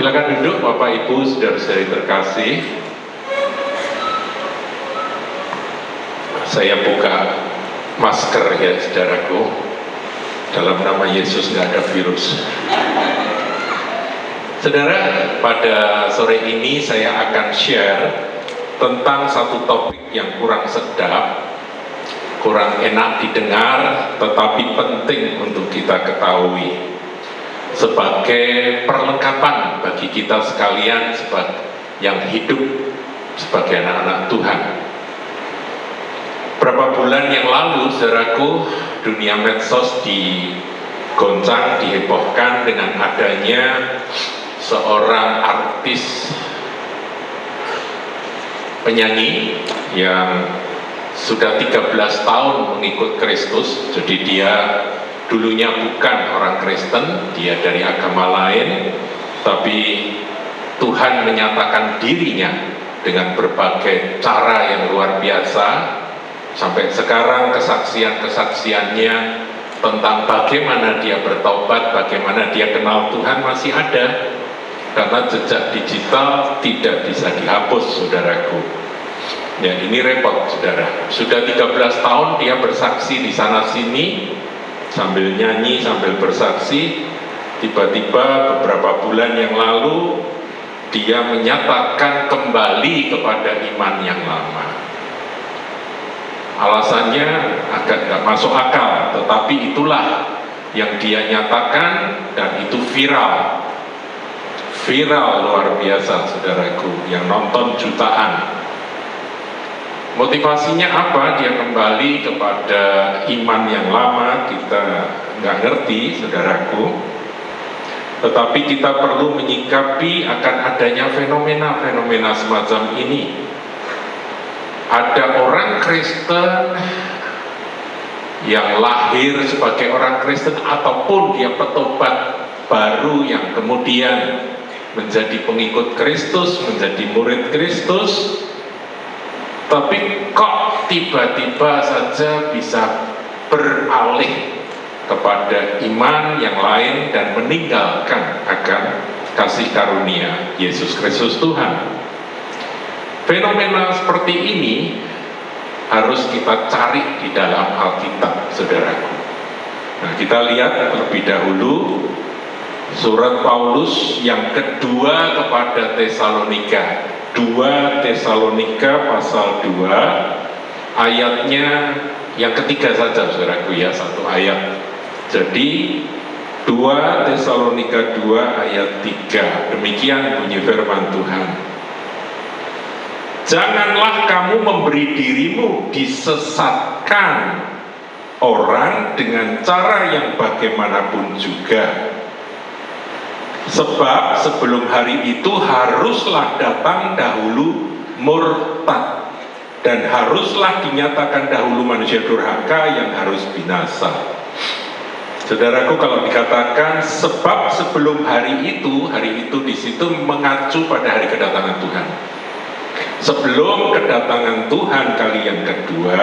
Silakan duduk Bapak Ibu, saudara-saudari terkasih. Saya buka masker ya saudaraku. Dalam nama Yesus nggak ada virus. Saudara, pada sore ini saya akan share tentang satu topik yang kurang sedap, kurang enak didengar, tetapi penting untuk kita ketahui sebagai perlengkapan bagi kita sekalian yang hidup sebagai anak-anak Tuhan. Berapa bulan yang lalu, saudaraku, dunia medsos digoncang, dihebohkan dengan adanya seorang artis penyanyi yang sudah 13 tahun mengikut Kristus. Jadi dia dulunya bukan orang Kristen, dia dari agama lain, tapi Tuhan menyatakan dirinya dengan berbagai cara yang luar biasa. Sampai sekarang kesaksian-kesaksiannya tentang bagaimana dia bertobat, bagaimana dia kenal Tuhan masih ada, karena jejak digital tidak bisa dihapus, saudaraku. Ya, ini repot, saudara. Sudah 13 tahun dia bersaksi di sana-sini, sambil nyanyi, sambil bersaksi. Tiba-tiba beberapa bulan yang lalu dia menyatakan kembali kepada iman yang lama. Alasannya agak tidak masuk akal, tetapi itulah yang dia nyatakan, dan itu viral luar biasa, saudaraku, yang nonton jutaan. Motivasinya apa dia kembali kepada iman yang lama? Kita nggak ngerti, saudaraku, tetapi kita perlu menyikapi akan adanya fenomena semacam ini. Ada orang Kristen yang lahir sebagai orang Kristen, ataupun dia petobat baru yang kemudian menjadi pengikut Kristus, menjadi murid Kristus, tapi kok tiba-tiba saja bisa beralih kepada iman yang lain dan meninggalkan akan kasih karunia Yesus Kristus Tuhan. Fenomena seperti ini harus kita cari di dalam Alkitab, saudaraku. Nah, kita lihat terlebih dahulu surat Paulus yang kedua kepada Tesalonika. 2 Tesalonika pasal 2 ayatnya yang ketiga saja, saudaraku, ya, satu ayat. Jadi 2 Tesalonika 2 ayat 3, demikian bunyi firman Tuhan. Janganlah kamu memberi dirimu disesatkan orang dengan cara yang bagaimanapun juga. Sebab sebelum hari itu haruslah datang dahulu murtad, dan haruslah dinyatakan dahulu manusia durhaka yang harus binasa. Saudaraku, kalau dikatakan sebab sebelum hari itu di situ mengacu pada hari kedatangan Tuhan. Sebelum kedatangan Tuhan kali yang kedua,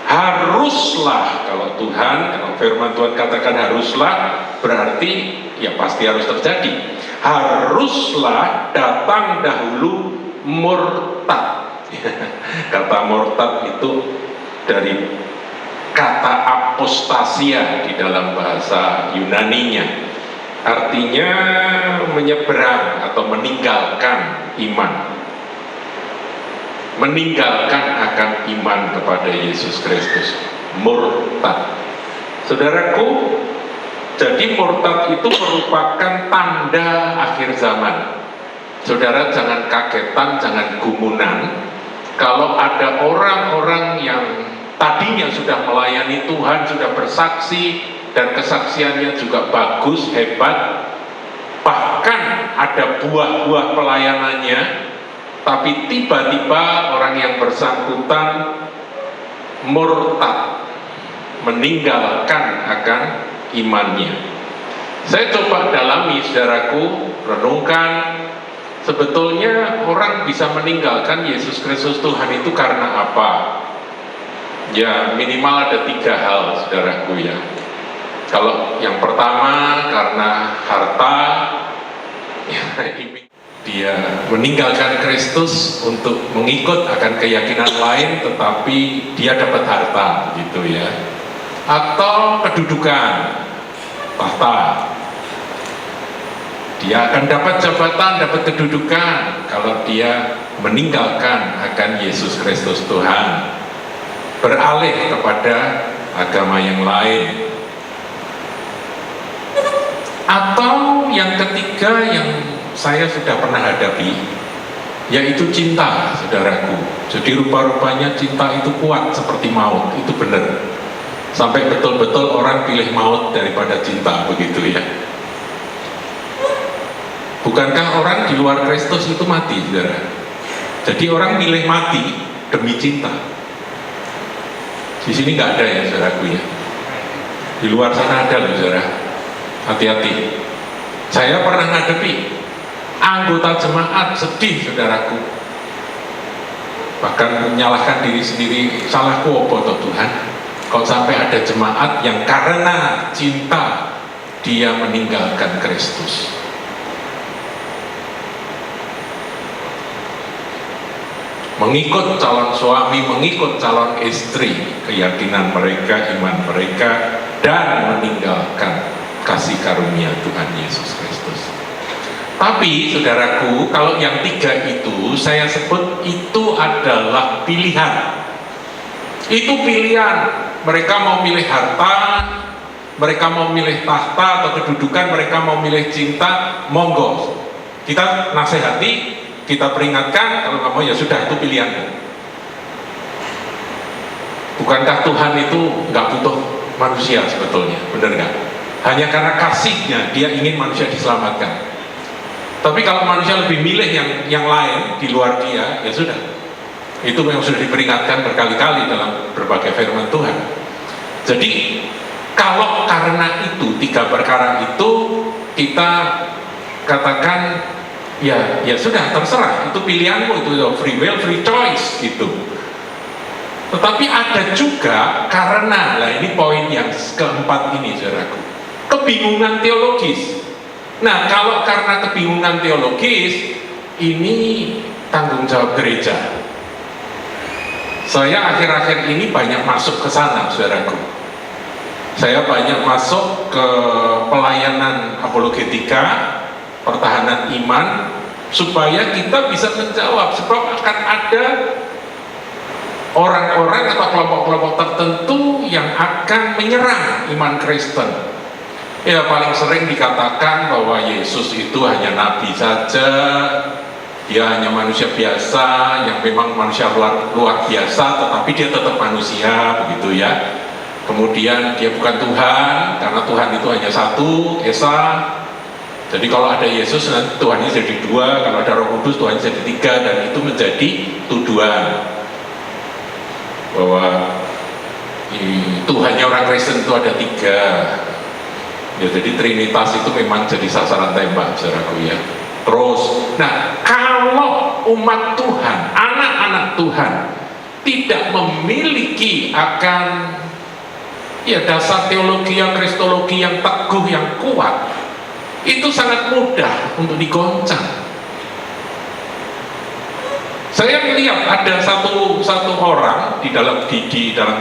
haruslah, kalau firman Tuhan katakan haruslah, berarti ya pasti harus terjadi. Haruslah datang dahulu murtad. Kata murtad itu dari kata apostasia di dalam bahasa Yunaninya. Artinya menyeberang atau meninggalkan iman. Meninggalkan akan iman kepada Yesus Kristus. Murtad. Saudaraku, jadi murtad itu merupakan tanda akhir zaman. Saudara jangan kagetan, jangan gumunan kalau ada orang-orang yang tadinya sudah melayani Tuhan, sudah bersaksi, dan kesaksiannya juga bagus, hebat, bahkan ada buah-buah pelayanannya, tapi tiba-tiba orang yang bersangkutan murtad, meninggalkan akan imannya. Saya coba dalami, saudaraku, renungkan, sebetulnya orang bisa meninggalkan Yesus Kristus Tuhan itu karena apa? Ya minimal ada 3 hal, saudaraku, ya. Kalau yang pertama karena harta, dia meninggalkan Kristus untuk mengikut akan keyakinan lain, tetapi dia dapat harta gitu ya, atau kedudukan, tahta. Dia akan dapat jabatan, dapat kedudukan kalau dia meninggalkan akan Yesus Kristus Tuhan, beralih kepada agama yang lain. Atau yang ketiga yang saya sudah pernah hadapi, yaitu cinta, saudaraku. Jadi rupa-rupanya cinta itu kuat seperti maut, itu benar. Sampai betul-betul orang pilih maut daripada cinta, begitu ya. Bukankah orang di luar Kristus itu mati, saudara? Jadi orang pilih mati demi cinta. Di sini nggak ada ya, saudaraku ya. Di luar sana ada loh, saudara. Hati-hati. Saya pernah ngadepi anggota jemaat sedih, saudaraku. Bahkan menyalahkan diri sendiri, salahku apa toh Tuhan? Kok sampai ada jemaat yang karena cinta dia meninggalkan Kristus. Mengikut calon suami, mengikut calon istri, keyakinan mereka, iman mereka, dan meninggalkan kasih karunia Tuhan Yesus Kristus. Tapi saudaraku, kalau yang tiga itu saya sebut itu adalah pilihan. Itu pilihan. Mereka mau milih harta, mereka mau milih tahta atau kedudukan, mereka mau milih cinta, monggo. Kita nasihati, kita peringatkan, kalau nggak mau ya sudah, itu pilihan. Bukankah Tuhan itu nggak butuh manusia sebetulnya, benar nggak? Hanya karena kasihnya dia ingin manusia diselamatkan. Tapi kalau manusia lebih milih yang lain di luar dia, ya sudah. Itu yang sudah diperingatkan berkali-kali dalam berbagai firman Tuhan. Jadi kalau karena itu, tiga perkara itu kita katakan ya sudah, terserah, itu pilihanmu, itu free will, free choice gitu. Tetapi ada juga karena, lah ini poin yang keempat ini, saudaraku, kebingungan teologis. Nah, kalau karena kebingungan teologis, ini tanggung jawab gereja. Saya akhir-akhir ini banyak masuk ke sana, saudaraku. Saya banyak masuk ke pelayanan apologetika, pertahanan iman, supaya kita bisa menjawab, sebab akan ada orang-orang atau kelompok-kelompok tertentu yang akan menyerang iman Kristen. Ya, paling sering dikatakan bahwa Yesus itu hanya nabi saja, dia hanya manusia biasa yang memang manusia luar biasa, tetapi dia tetap manusia, begitu ya. Kemudian dia bukan Tuhan, karena Tuhan itu hanya satu, Esa. Jadi kalau ada Yesus, nanti Tuhannya jadi dua, kalau ada Roh Kudus, Tuhan jadi tiga, dan itu menjadi tuduhan bahwa Tuhannya orang Kristen itu ada tiga. Ya, jadi Trinitas itu memang jadi sasaran tembak, saudaraku ya. Terus, nah kalau umat Tuhan, anak-anak Tuhan tidak memiliki akan ya dasar teologi yang kristologi yang teguh, yang kuat, itu sangat mudah untuk digoncang. Saya melihat ada satu orang di dalam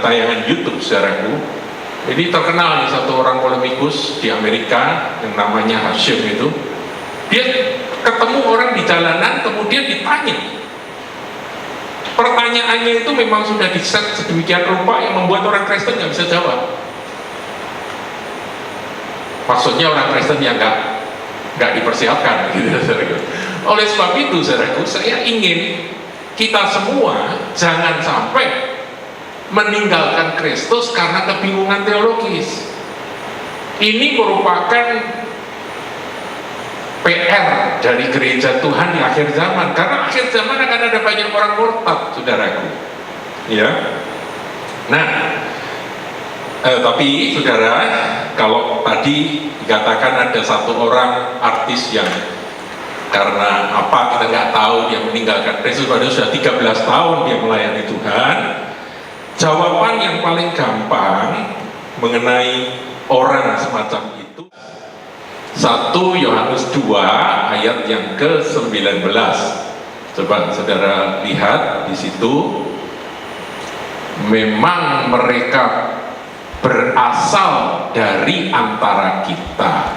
tayangan YouTube, saudaraku. Ini terkenal nih, satu orang polemikus di Amerika yang namanya Hashim itu. Dia ketemu orang di jalanan, kemudian ditanya. Pertanyaannya itu memang sudah diset sedemikian rupa yang membuat orang Kristen nggak bisa jawab. Maksudnya orang Kristen yang nggak dipersiapkan gitu. Oleh sebab itu, saudaraku, saya ingin kita semua jangan sampai meninggalkan Kristus karena kebingungan teologis. Ini merupakan PR dari gereja Tuhan di akhir zaman, karena akhir zaman akan ada banyak orang murtad, saudaraku. Ya. Nah, tapi saudara, kalau tadi dikatakan ada satu orang artis yang karena apa kita nggak tahu dia meninggalkan Kristus, padahal sudah 13 tahun dia melayani Tuhan. Jawaban yang paling gampang mengenai orang semacam itu, 1 Yohanes 2 ayat yang ke-19. Coba saudara lihat di situ. Memang mereka berasal dari antara kita,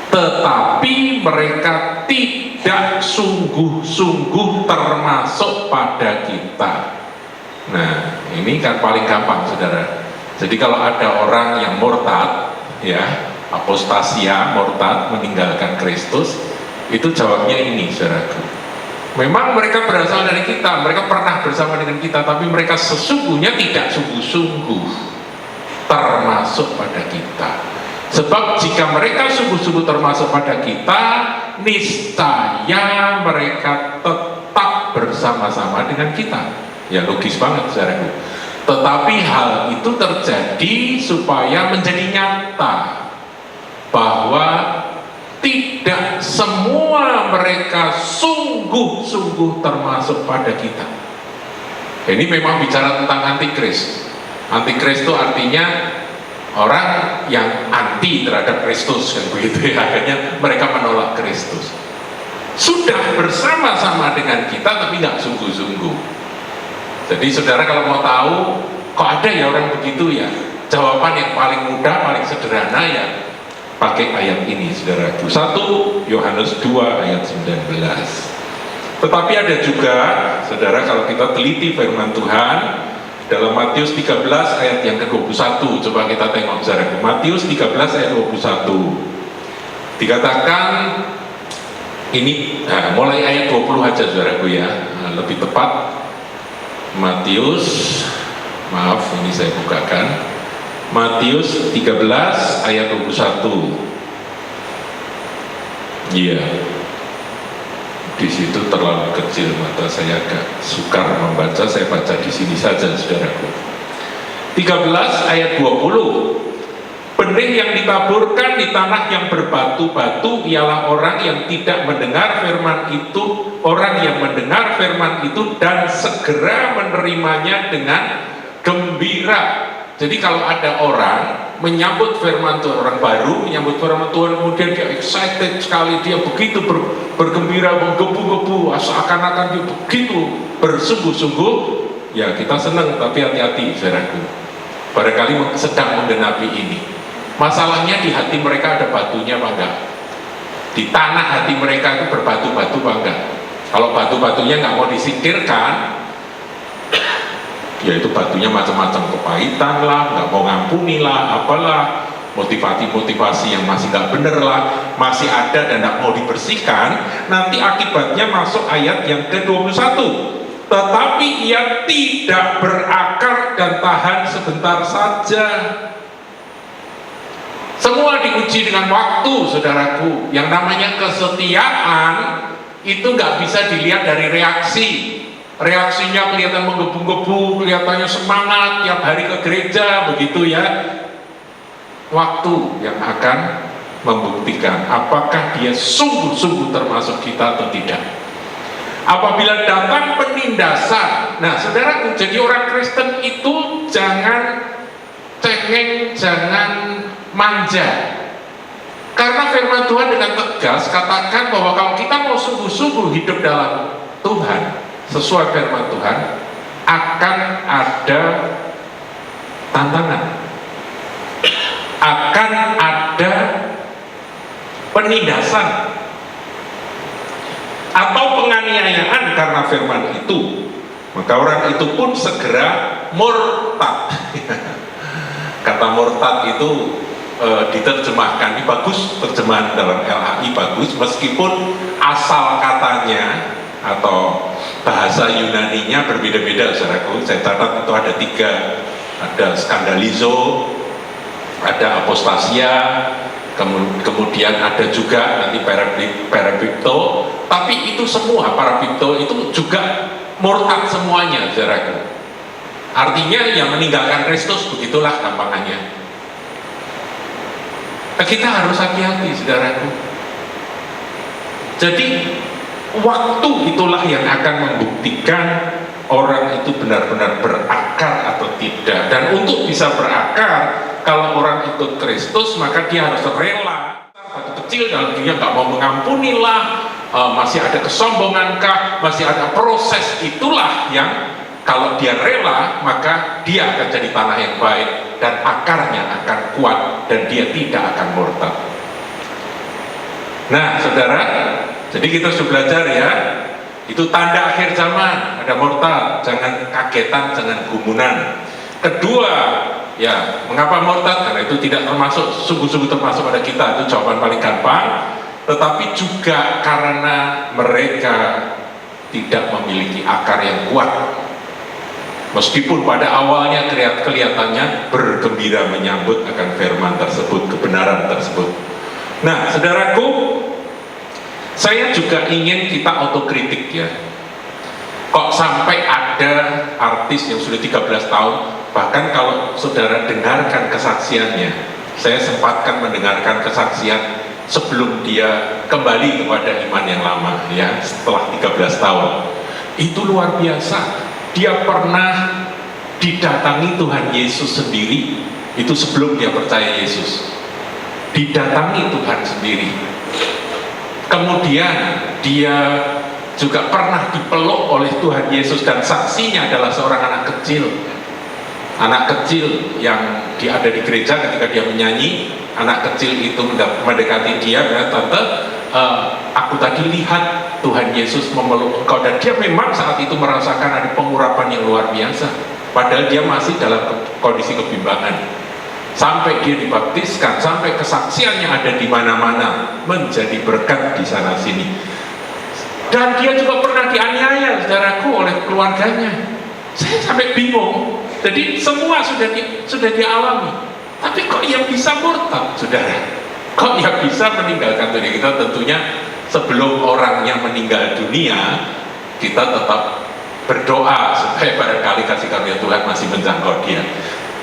tetapi mereka tidak sungguh-sungguh termasuk pada kita. Nah, ini kan paling gampang, saudara. Jadi kalau ada orang yang murtad, ya, apostasia, murtad, meninggalkan Kristus, itu jawabnya ini, saudaraku. Memang mereka berasal dari kita, mereka pernah bersama dengan kita, tapi mereka sesungguhnya tidak sungguh-sungguh termasuk pada kita. Sebab jika mereka sungguh-sungguh termasuk pada kita, niscaya mereka tetap bersama-sama dengan kita. Ya logis banget, saudaraku. Tetapi hal itu terjadi supaya menjadi nyata bahwa tidak semua mereka sungguh-sungguh termasuk pada kita. Ini memang bicara tentang antikris. Antikris itu artinya orang yang anti terhadap Kristus, kan begitu ya. Akhirnya mereka menolak Kristus. Sudah bersama-sama dengan kita tapi nggak sungguh-sungguh. Jadi saudara kalau mau tahu kok ada ya orang begitu ya, jawaban yang paling mudah, paling sederhana ya pakai ayat ini, saudaraku. 1 Yohanes 2 ayat 19. Tetapi ada juga, saudara, kalau kita teliti firman Tuhan dalam Matius 13 ayat yang ke-21. Coba kita tengok, saudaraku. Matius 13 ayat 21. Dikatakan ini, mulai ayat 20 aja, saudaraku ya. Lebih tepat Matius, maaf ini saya bukakan. Matius 13 ayat 21. Iya. Di situ terlalu kecil mata saya, agak sukar membaca, saya baca di sini saja, saudaraku. 13 ayat 20. Benih yang ditaburkan di tanah yang berbatu-batu ialah orang yang tidak mendengar firman itu, orang yang mendengar firman itu dan segera menerimanya dengan gembira. Jadi kalau ada orang menyambut firman Tuhan, orang baru menyambut firman Tuhan, kemudian dia excited sekali, dia begitu bergembira, menggebu-gebu, seakan-akan dia begitu bersungguh-sungguh, ya kita senang, tapi hati-hati, saudaraku. Barangkali sedang menggenapi ini. Masalahnya di hati mereka ada batunya apa enggak? Di tanah hati mereka itu berbatu-batu apa enggak? Kalau batu-batunya nggak mau disingkirkan, yaitu batunya macam-macam, kepahitan lah, nggak mau ngampuni lah, apalah, motivasi-motivasi yang masih nggak bener lah, masih ada dan nggak mau dibersihkan, nanti akibatnya masuk ayat yang ke-21. Tetapi ia tidak berakar dan tahan sebentar saja. Semua diuji dengan waktu, saudaraku. Yang namanya kesetiaan itu nggak bisa dilihat dari reaksi. Reaksinya kelihatan menggebu-gebu, kelihatannya semangat, tiap hari ke gereja, begitu ya. Waktu yang akan membuktikan apakah dia sungguh-sungguh termasuk kita atau tidak. Apabila datang penindasan, nah saudara, jadi orang Kristen itu jangan cengeng, jangan manja. Karena firman Tuhan dengan tegas katakan bahwa kalau kita mau sungguh-sungguh hidup dalam Tuhan, sesuai firman Tuhan, akan ada tantangan, akan ada penindasan atau penganiayaan karena firman itu. Maka orang itu pun segera murtad. Kata murtad itu diterjemahkan, ini bagus, terjemahan dalam LHI bagus, meskipun asal katanya atau bahasa Yunaninya berbeda-beda, saudaraku. Saya catat itu ada 3, ada skandalizo, ada apostasia, kemudian ada juga nanti parapipto. Tapi itu semua, parapipto itu juga murtad semuanya, saudaraku. Artinya yang meninggalkan Kristus, begitulah gampangannya. Kita harus hati-hati, saudaraku. Jadi waktu itulah yang akan membuktikan orang itu benar-benar berakar atau tidak. Dan untuk bisa berakar, kalau orang ikut Kristus, maka dia harus rela batu kecil dalam dirinya, nggak mau mengampuni lah, masih ada kesombongankah, masih ada proses, itulah yang kalau dia rela maka dia akan jadi tanah yang baik dan akarnya akan kuat dan dia tidak akan murtad. Nah saudara, jadi kita sudah belajar ya, itu tanda akhir zaman, ada murtad, jangan kagetan, jangan gumunan. Kedua, ya mengapa murtad? Karena itu tidak termasuk, sungguh-sungguh termasuk pada kita, itu jawaban paling gampang. Tetapi juga karena mereka tidak memiliki akar yang kuat. Meskipun pada awalnya kelihatannya bergembira menyambut akan firman tersebut, kebenaran tersebut. Nah, saudaraku, saya juga ingin kita otokritik ya. Kok sampai ada artis yang sudah 13 tahun, bahkan kalau saudara dengarkan kesaksiannya, saya sempatkan mendengarkan kesaksian sebelum dia kembali kepada iman yang lama ya, setelah 13 tahun. Itu luar biasa. Dia pernah didatangi Tuhan Yesus sendiri, itu sebelum dia percaya Yesus. Didatangi Tuhan sendiri. Kemudian dia juga pernah dipeluk oleh Tuhan Yesus dan saksinya adalah seorang anak kecil. Anak kecil yang ada di gereja ketika dia menyanyi, anak kecil itu mendekati dia, ya tante, aku tadi lihat Tuhan Yesus memeluk engkau, dan dia memang saat itu merasakan ada pengurapan yang luar biasa, padahal dia masih dalam kondisi kebimbangan. Sampai dia dibaptiskan, sampai kesaksiannya ada di mana-mana, menjadi berkat di sana sini. Dan dia juga pernah dianiaya, saudaraku, oleh keluarganya. Saya sampai bingung. Jadi semua sudah dialami. Tapi kok ia bisa murtad, saudara? Kok ia bisa meninggalkan dunia? Kita tentunya sebelum orangnya meninggal dunia, kita tetap berdoa supaya barangkali kasih karunia Tuhan masih menjangkau dia.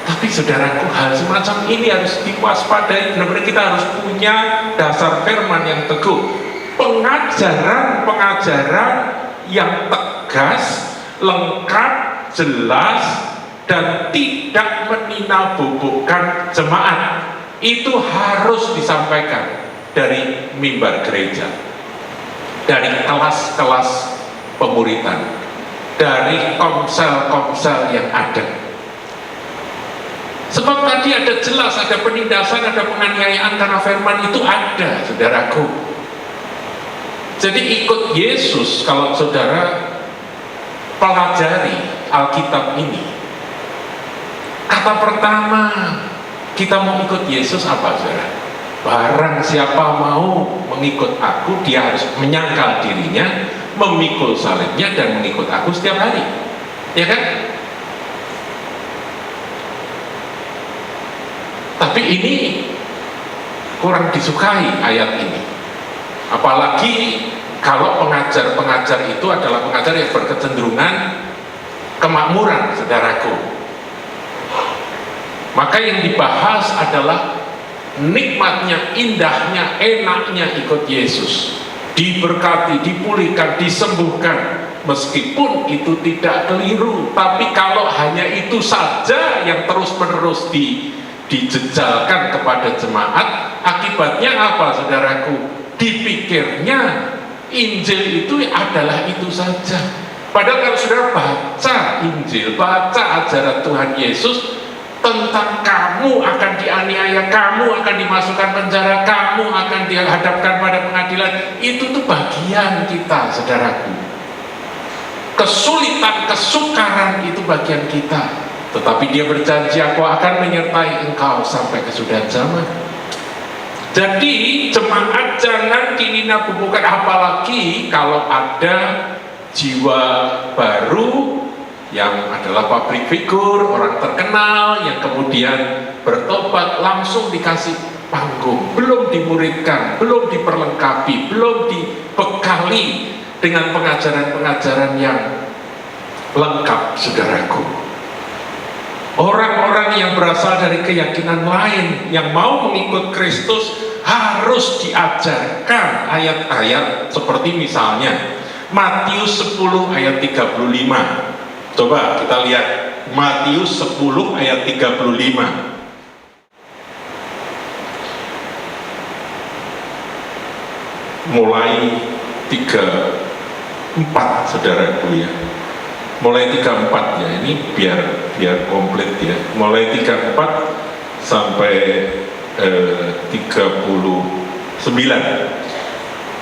Tapi saudaraku, hal semacam ini harus diwaspadai. Benar-benar kita harus punya dasar firman yang teguh, pengajaran yang tegas, lengkap, jelas, dan tidak meninabobokan jemaat. Itu harus disampaikan dari mimbar gereja, dari kelas-kelas pemuritan, dari komsel-komsel yang ada. Sebab tadi ada jelas, ada penindasan, ada penganiayaan karena firman itu ada, saudaraku. Jadi ikut Yesus, kalau saudara pelajari Alkitab ini, kata pertama kita mau ikut Yesus apa, saudara? Barang siapa mau mengikut aku, dia harus menyangkal dirinya, memikul salibnya, dan mengikut aku setiap hari. Ya kan? Tapi ini kurang disukai ayat ini. Apalagi kalau pengajar-pengajar itu adalah pengajar yang berkecenderungan kemakmuran, saudaraku. Maka yang dibahas adalah nikmatnya, indahnya, enaknya ikut Yesus. Diberkati, dipulihkan, disembuhkan. Meskipun itu tidak keliru, tapi kalau hanya itu saja yang terus-menerus dijejalkan kepada jemaat, akibatnya apa, saudaraku? Dipikirnya Injil itu adalah itu saja. Padahal kalau saudara baca Injil, baca ajaran Tuhan Yesus tentang kamu akan dianiaya, kamu akan dimasukkan penjara, kamu akan dihadapkan pada pengadilan, itu tuh bagian kita, saudaraku. Kesulitan, kesukaran itu bagian kita. Tetapi dia berjanji, aku akan menyertai engkau sampai kesudahan zaman. Jadi jemaat jangan dininabobokan, apalagi kalau ada jiwa baru yang adalah public figure, orang terkenal yang kemudian bertobat, langsung dikasih panggung, belum dimuridkan, belum diperlengkapi, belum dibekali dengan pengajaran-pengajaran yang lengkap, saudaraku. Orang-orang yang berasal dari keyakinan lain yang mau mengikut Kristus harus diajarkan ayat-ayat seperti misalnya Matius 10 ayat 35. Coba kita lihat Matius 10 ayat 35. mulai 34 saudaraku ya, mulai 34 ya, ini biar komplit ya, mulai 34 sampai 39.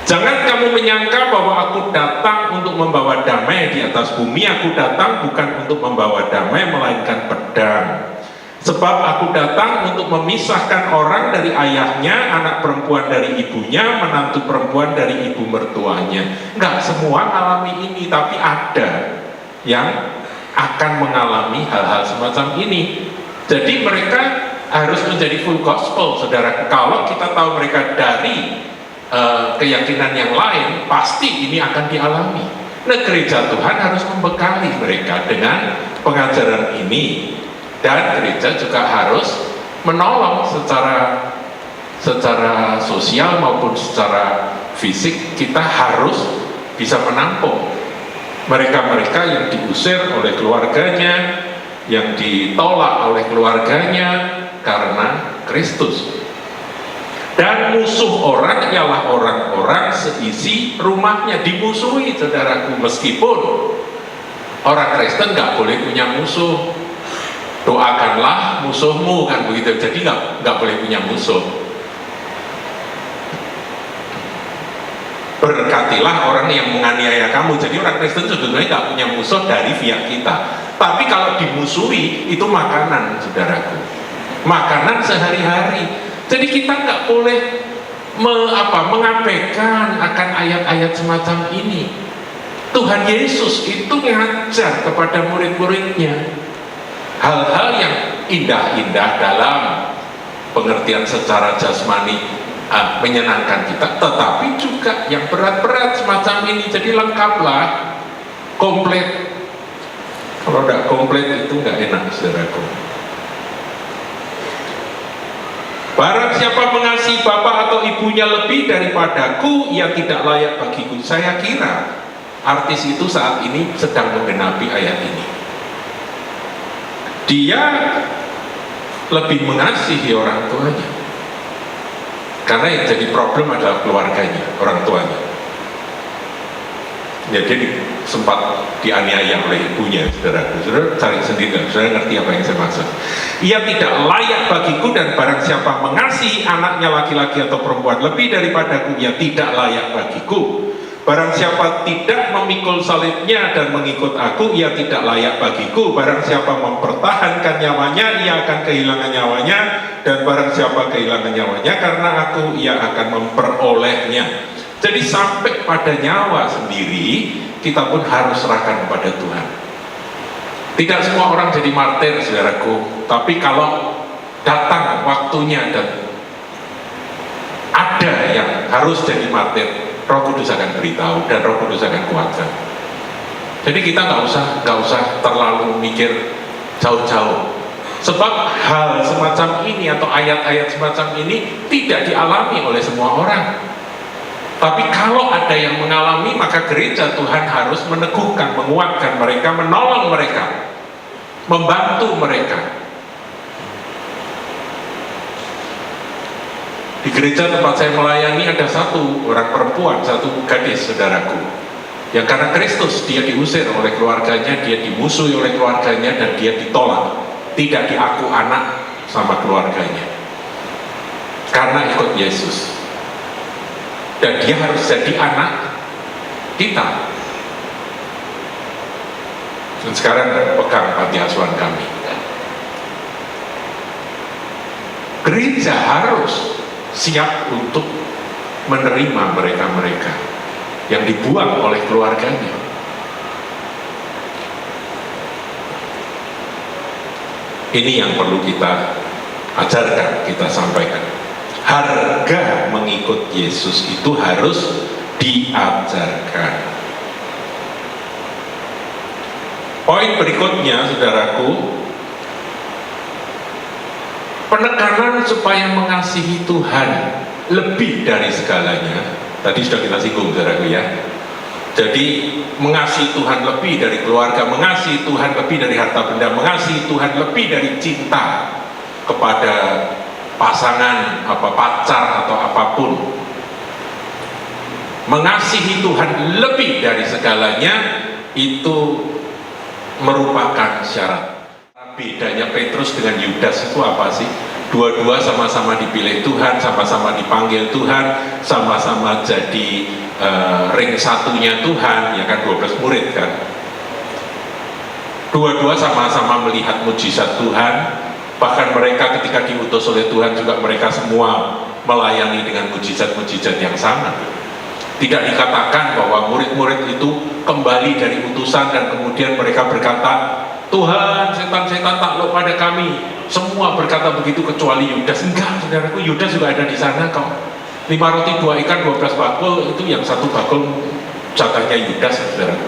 Jangan kamu menyangka bahwa aku datang untuk membawa damai di atas bumi. Aku datang bukan untuk membawa damai, melainkan pedang. Sebab aku datang untuk memisahkan orang dari ayahnya, anak perempuan dari ibunya, menantu perempuan dari ibu mertuanya. Enggak semua mengalami ini, tapi ada yang akan mengalami hal-hal semacam ini. Jadi mereka harus menjadi full gospel, saudara. Kalau kita tahu mereka dari keyakinan yang lain, pasti ini akan dialami. Nah, gereja Tuhan harus membekali mereka dengan pengajaran ini, dan gereja juga harus menolong secara sosial maupun secara fisik. Kita harus bisa menampung mereka-mereka yang diusir oleh keluarganya, yang ditolak oleh keluarganya karena Kristus. Dan musuh orang ialah orang-orang seisi rumahnya. Dimusuhi, saudaraku. Meskipun orang Kristen nggak boleh punya musuh, doakanlah musuhmu, kan begitu. Jadi nggak boleh punya musuh. Berkatilah orang yang menganiaya kamu. Jadi orang Kristen sebetulnya nggak punya musuh dari pihak kita. Tapi kalau dimusuhi, itu makanan, saudaraku. Makanan sehari-hari. Jadi kita nggak boleh mengabaikan akan ayat-ayat semacam ini. Tuhan Yesus itu ngajar kepada murid-muridnya hal-hal yang indah-indah dalam pengertian secara jasmani, menyenangkan kita, tetapi juga yang berat-berat semacam ini. Jadi lengkaplah, komplit. Kalau tidak komplit itu nggak enak, saudaraku. Barang siapa mengasihi bapak atau ibunya lebih daripadaku, ia tidak layak bagiku. Saya kira artis itu saat ini sedang menggenapi ayat ini. Dia lebih mengasihi orang tuanya, karena yang jadi problem adalah keluarganya, orang tuanya. Ya, jadi sempat dianiaya oleh ibunya, saudara. Saudara cari sendiri, saudara ngerti apa yang saya maksud. Ia tidak layak bagiku, dan barang siapa mengasihi anaknya laki-laki atau perempuan lebih daripadaku, ia tidak layak bagiku. Barang siapa tidak memikul salibnya dan mengikut aku, ia tidak layak bagiku. Barang siapa mempertahankan nyawanya, ia akan kehilangan nyawanya. Dan barang siapa kehilangan nyawanya karena aku, ia akan memperolehnya. Jadi sampai pada nyawa sendiri, kita pun harus serahkan kepada Tuhan. Tidak semua orang jadi martir, saudaraku. Tapi kalau datang waktunya dan ada yang harus jadi martir, Roh Kudus akan beritahu dan Roh Kudus akan kuatkan. Jadi kita nggak usah terlalu mikir jauh-jauh. Sebab hal semacam ini atau ayat-ayat semacam ini tidak dialami oleh semua orang. Tapi kalau ada yang mengalami, maka gereja Tuhan harus meneguhkan, menguatkan mereka, menolong mereka, membantu mereka. Di gereja tempat saya melayani ada satu orang perempuan, satu gadis, saudaraku, yang karena Kristus dia diusir oleh keluarganya, dia dimusuhi oleh keluarganya, dan dia ditolak, tidak diaku anak sama keluarganya karena ikut Yesus. Dan dia harus jadi anak kita. Dan sekarang pegang panti asuhan kami. Gereja harus siap untuk menerima mereka-mereka yang dibuang oleh keluarganya. Ini yang perlu kita ajarkan, kita sampaikan. Harga mengikut Yesus itu harus diajarkan. Poin berikutnya, saudaraku, penekanan supaya mengasihi Tuhan lebih dari segalanya. Tadi sudah kita singgung, saudaraku, ya. Jadi mengasihi Tuhan lebih dari keluarga, mengasihi Tuhan lebih dari harta benda, mengasihi Tuhan lebih dari cinta kepada pasangan, pacar atau apapun. mengasihi Tuhan lebih dari segalanya, itu merupakan syarat. Bedanya Petrus dengan Yudas itu apa sih? Dua-dua sama-sama dipilih Tuhan, sama-sama dipanggil Tuhan, sama-sama jadi ring satunya Tuhan, ya kan, 12 murid kan. Dua-dua sama-sama melihat mujizat Tuhan, bahkan mereka ketika diutus oleh Tuhan juga mereka semua melayani dengan mujizat-mujizat yang sama. Tidak dikatakan bahwa murid-murid itu kembali dari utusan dan kemudian mereka berkata, Tuhan, setan-setan takluk pada kami. Semua berkata begitu kecuali Yudas. Enggak, saudaraku, Yudas juga ada di sana kok. 5 roti 2 ikan 12 bakul, itu yang 1 bakul jatahnya Yudas, saudaraku.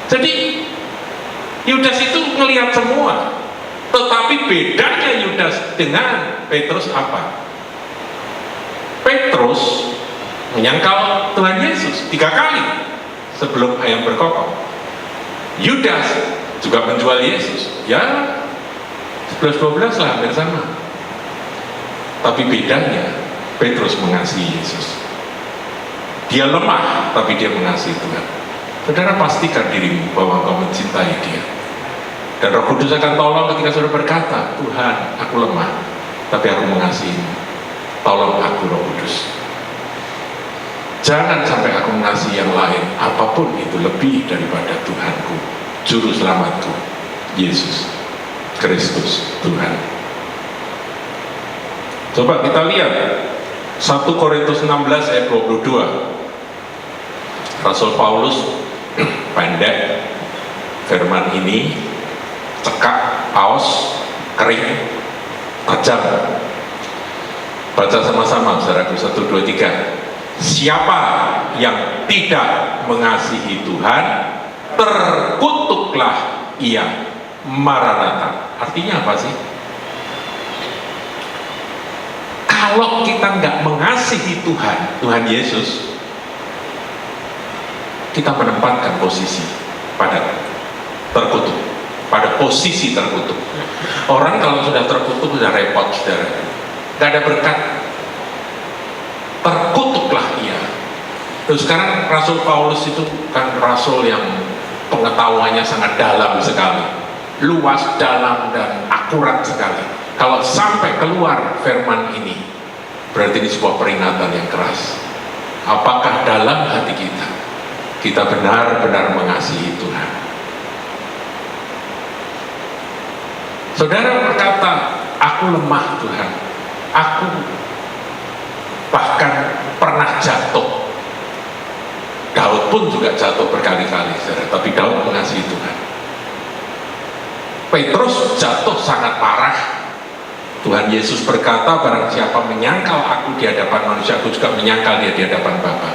Jadi Yudas itu melihat semua. Tetapi bedanya Yudas dengan Petrus apa? Petrus menyangkal Tuhan Yesus 3 kali sebelum ayam berkokok. Yudas juga menjual Yesus, ya 11-12 lah, hampir sama. Tapi bedanya, Petrus mengasihi Yesus. Dia lemah, tapi dia mengasihi Tuhan. Saudara, pastikan dirimu bahwa kau mencintai dia. Dan Roh Kudus akan tolong ketika saudara berkata, Tuhan, aku lemah, tapi aku mengasihimu. Tolong aku, Roh Kudus. Jangan sampai aku mengasihi yang lain, apapun itu, lebih daripada Tuhanku, Juru Selamatku, Yesus Kristus Tuhan. Coba kita lihat 1 Korintus 16 ayat 22. Rasul Paulus pendek firman ini, cekak, paus, kering, tajam. Baca sama-sama, saudaraku, 1, 2, 3. Siapa yang tidak mengasihi Tuhan, terkutuklah ia. Maranatha. Artinya apa sih? Kalau kita nggak mengasihi Tuhan, Tuhan Yesus, kita menempatkan posisi pada terkutuk, pada posisi terkutuk. Orang kalau sudah terkutuk sudah repot, saudara. Nggak ada berkat. Terkutuklah ia. Terus sekarang Rasul Paulus itu kan rasul yang pengetahuannya sangat dalam sekali, luas, dalam, dan akurat sekali. Kalau sampai keluar firman ini, berarti ini sebuah peringatan yang keras. Apakah dalam hati kita benar-benar mengasihi Tuhan? Saudara berkata, aku lemah Tuhan, aku bahkan pernah jatuh. Daud pun juga jatuh berkali-kali, saudara, tapi Daud mengasihi Tuhan. Petrus jatuh sangat parah. Tuhan Yesus berkata, barang siapa menyangkal aku di hadapan manusia, aku juga menyangkal dia di hadapan Bapa.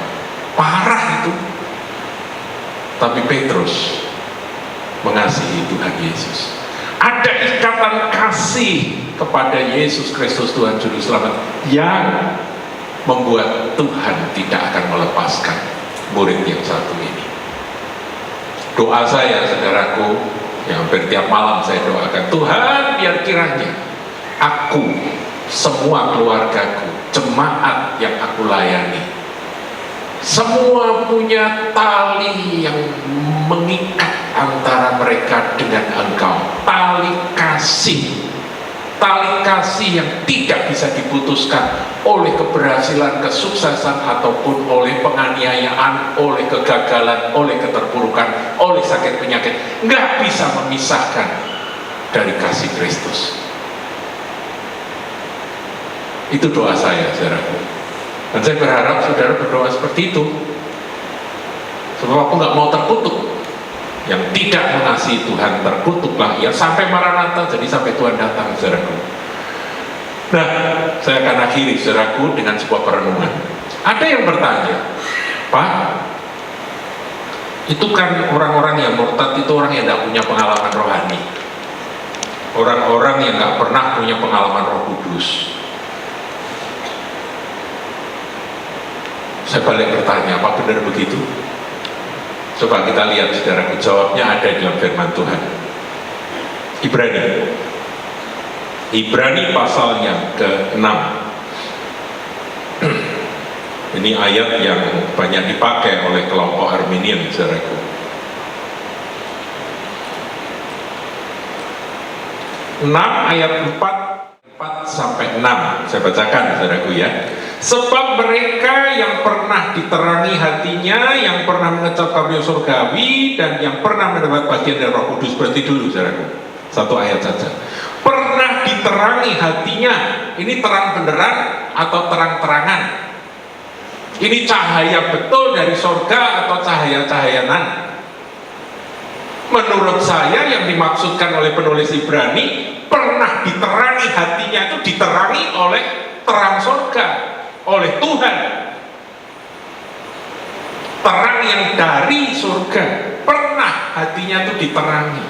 Parah itu. Tapi Petrus mengasihi Tuhan Yesus. Ada ikatan kasih kepada Yesus Kristus Tuhan Juru Selamat yang membuat Tuhan tidak akan melepaskan murid yang satu ini. Doa saya, saudaraku, yang hampir tiap malam saya doakan, Tuhan, biar kiranya aku, semua keluargaku, jemaat yang aku layani, semua punya tali yang mengikat antara mereka dengan Engkau, tali kasih yang tidak bisa diputuskan oleh keberhasilan, kesuksesan, ataupun oleh penganiayaan, oleh kegagalan, oleh keterpurukan, oleh sakit penyakit. Nggak bisa memisahkan dari kasih Kristus. Itu doa saya, saudaraku. Dan saya berharap saudara berdoa seperti itu. Sebab aku nggak mau terkutuk. Yang tidak mengasihi Tuhan, terkutuklah ia sampai Maranatha, jadi sampai Tuhan datang, saudaraku. Nah, saya akan akhiri, saudaraku, dengan sebuah perenungan. Ada yang bertanya, Pak, itu kan orang-orang yang murtad itu orang yang tidak punya pengalaman rohani, orang-orang yang nggak pernah punya pengalaman Roh Kudus. Saya balik bertanya, apa benar begitu? Coba kita lihat, saudaraku, jawabnya ada di dalam firman Tuhan. Ibrani pasal yang ke-6. Ini ayat yang banyak dipakai oleh kelompok Arminian, saudaraku. Ayat 4 sampai 6 saya bacakan, saudaraku ya. Sebab mereka yang pernah diterangi hatinya, yang pernah mengecap karunia surgawi, dan yang pernah mendapat bagian dari Roh Kudus. Berarti dulu, saudaraku, satu ayat saja. Pernah diterangi hatinya, ini terang benderang atau terang-terangan? Ini cahaya betul dari surga atau cahaya-cahayanan? Menurut saya yang dimaksudkan oleh penulis Ibrani, pernah diterangi hatinya itu diterangi oleh terang surga, oleh Tuhan. Terang yang dari surga, pernah hatinya itu diterangi.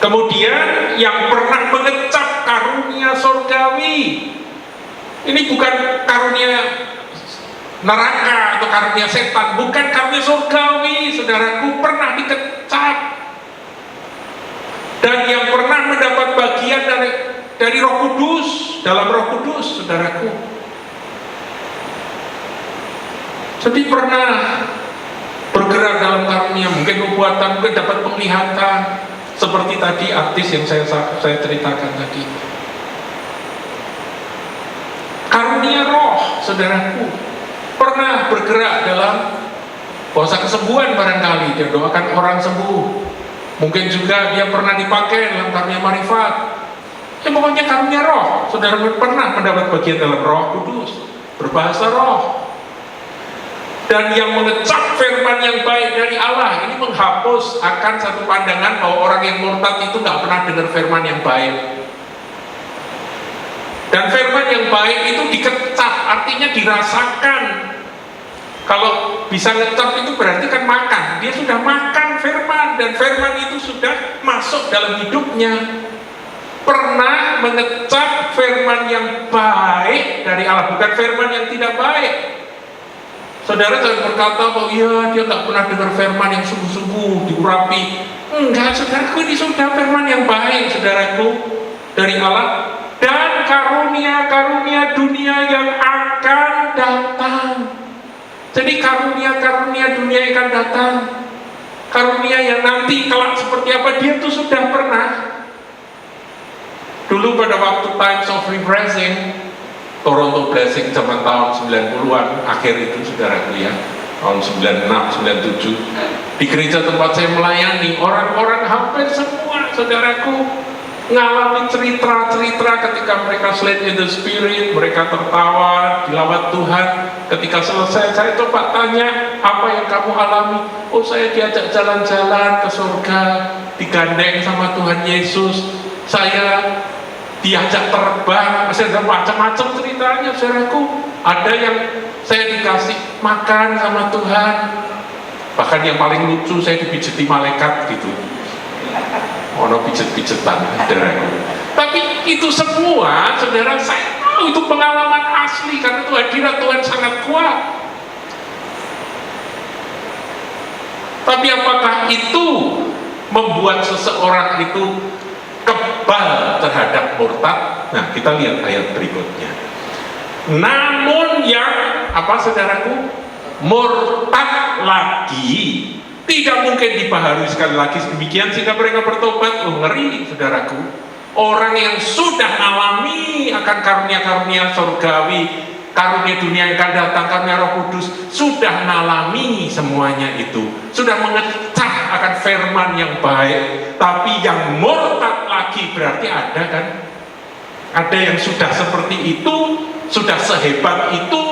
Kemudian yang pernah mengecap karunia surgawi, ini bukan karunia neraka atau karunia setan, bukan karunia surgawi, saudaraku, pernah dikecap. Dan yang pernah mendapat bagian dari Roh Kudus, dalam Roh Kudus, saudaraku. Jadi pernah bergerak dalam karunia, mungkin nubuatan, mungkin dapat penglihatan, seperti tadi artis yang saya ceritakan tadi. Karunia roh, saudaraku, pernah bergerak dalam kuasa kesembuhan, barangkali dia doakan orang sembuh. Mungkin juga dia pernah dipakai dalam karunia marifat. Ya pokoknya karunia roh, saudara pernah mendapat bagian dalam Roh Kudus, berbahasa roh. Dan yang mengecap firman yang baik dari Allah ini menghapus akan satu pandangan bahwa orang yang murtad itu nggak pernah dengar firman yang baik. Dan firman yang baik itu dikecap, artinya dirasakan. Kalau bisa ngecap itu berarti kan makan. Dia sudah makan firman, dan firman itu sudah masuk dalam hidupnya. Pernah mengecap firman yang baik dari Allah, bukan firman yang tidak baik. Saudara jangan berkata bahwa iya dia nggak pernah dengar firman yang sungguh-sungguh diurapi. Enggak, saudaraku, ini sudah firman yang baik, saudaraku, dari Allah. Dan karunia-karunia dunia yang akan datang. Jadi karunia-karunia dunia yang akan datang, karunia yang nanti kelak seperti apa, dia tuh sudah pernah. Dulu pada waktu Times of Refreshing, Toronto Blessing zaman tahun 90-an akhir itu, saudaraku ya, tahun 96, 97, di gereja tempat saya melayani, orang-orang hampir semua, saudaraku, ngalami cerita-cerita ketika mereka slide in the spirit, mereka tertawa, dilawat Tuhan. Ketika selesai, saya coba tanya, apa yang kamu alami? Oh, saya diajak jalan-jalan ke surga, digandeng sama Tuhan Yesus, saya diajak terbang, saya macam-macam ceritanya, saudaraku. Ada yang saya dikasih makan sama Tuhan, bahkan yang paling lucu saya dipijeti malaikat gitu. Ono pijet-pijetan, saudaraku. Tapi itu semua, saudara, saya tahu itu pengalaman asli karena itu hadirat Tuhan sangat kuat. Tapi apakah itu membuat seseorang itu kebal terhadap murtad? Nah, kita lihat ayat berikutnya. Namun yang apa, saudaraku, murtad lagi tidak mungkin dibaharui sekali lagi demikian sehingga mereka bertobat. Oh, ngeri, saudaraku. Orang yang sudah alami akan karunia-karunia surgawi, karunia dunia yang akan datang, karunia Roh Kudus, sudah mengalami semuanya itu, sudah mengecap akan firman yang baik. Tapi yang murtad lagi berarti ada kan? Ada yang sudah seperti itu, sudah sehebat itu,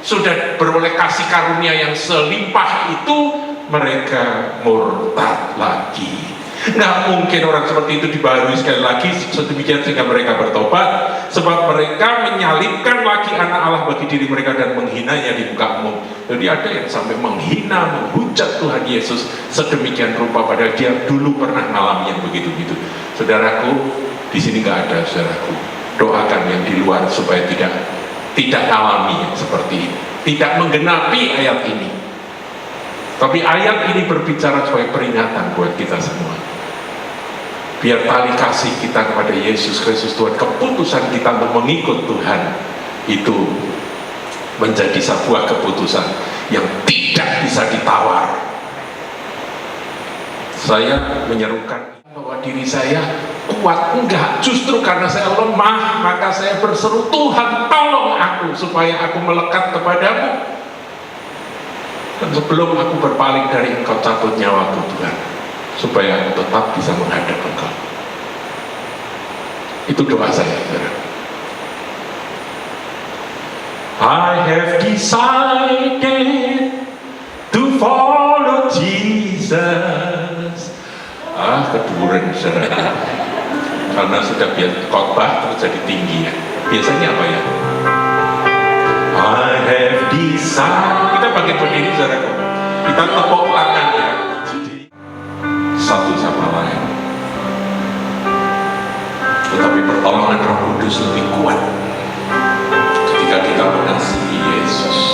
sudah beroleh kasih karunia yang selimpah itu, mereka murtad lagi. Nggak mungkin orang seperti itu dibaharui sekali lagi sedemikian sehingga mereka bertobat, sebab mereka menyalibkan lagi anak Allah bagi diri mereka dan menghinanya di muka umum. Jadi ada yang sampai menghina, menghujat Tuhan Yesus sedemikian rupa, padahal dia dulu pernah mengalami yang begitu-begitu. Saudaraku, di sini nggak ada, saudaraku. Doakan yang di luar supaya tidak alami seperti ini, tidak menggenapi ayat ini. Tapi ayat ini berbicara sebagai peringatan buat kita semua. Biar tali kasih kita kepada Yesus Kristus Tuhan, keputusan kita untuk mengikut Tuhan itu menjadi sebuah keputusan yang tidak bisa ditawar. Saya menyerukan bahwa diri saya kuat, enggak, justru karena saya lemah, maka saya berseru, Tuhan tolong aku supaya aku melekat kepadamu. Dan sebelum aku berpaling dari Engkau, cabut nyawaku Tuhan, supaya aku tetap bisa menghadap Engkau. Itu doa saya, saudara. I have decided to follow Jesus. Keduren, saudara. Karena sudah biasa khotbah terus jadi tinggi ya. Biasanya apa ya? I have decided. Kita pakai berdiri, saudara. Kita tepuk tangan ya. Satu sama lain. Tetapi pertolongan Roh Kudus lebih kuat ketika kita mengasihi Yesus.